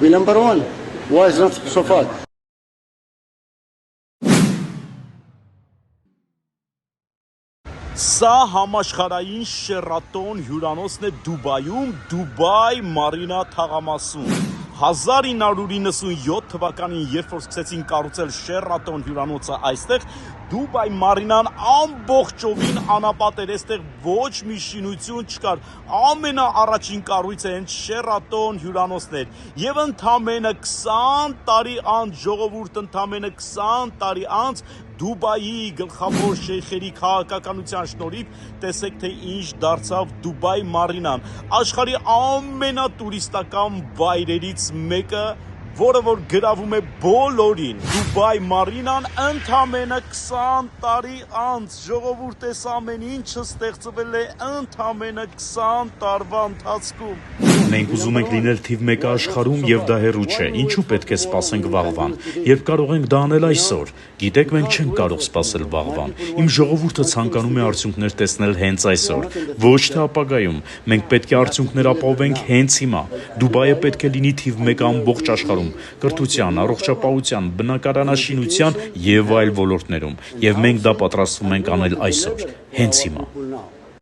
Number one, why is not so far? Սա համաշխարհային Շերատոն հյուրանոցն է Դուբայում, Դուբայ Մարինա թաղամասում։ 1997 թվականին, երբ որ սկսեցին կառուցել Շերատոն հյուրանոցը այստեղ, Դուբայ Մարինան ամբողջովին անապատ էր, այստեղ ոչ մի շինություն չկար։ Ամենաառաջին կառույցը հենց Շերատոն հյուրանոցն էր։ Եվ ընդամենը 20 տարի անց, ժողովուրդ, ընդամենը 20 տարի անց Դուբայի գլխավոր շեյխերի քաղաքականության շնորհիվ տեսեք թե ինչ դարձավ Դուբայ Մարինան, աշխարհի ամենատուրիստական վայրերից մեկը, որը որ գրավում է բոլորին։ Դուբայ Մարինան ընդամենը 20 տարի անց, ժողովուրդ, այս ամեն ինչը ստեղծվել է ընդամենը 20 տարվա ընթացքում։ Մենք ուզում ենք լինել թիվ 1 աշխարհում եւ դա հեռու չէ։ Ինչու պետք է սպասենք վաղվան, երբ կարող ենք դա անել այսօր։ Գիտեք, մենք չենք կարող սպասել վաղվան։ Իմ ժողովուրդը ցանկանում է արդյունքներ տեսնել հենց այսօր, ոչ թե ապագայում։ Մենք պետք է արդյունքներ ապահովենք հենց հիմա։ Դուբայը պետք է լինի թիվ 1 ամբողջ աշխարհում՝ կրթության, առողջապահության, բնակարանաշինության եւ այլ ոլորտներում։ Եվ մենք դա պատրաստվում ենք անել այսօր, հենց հիմա։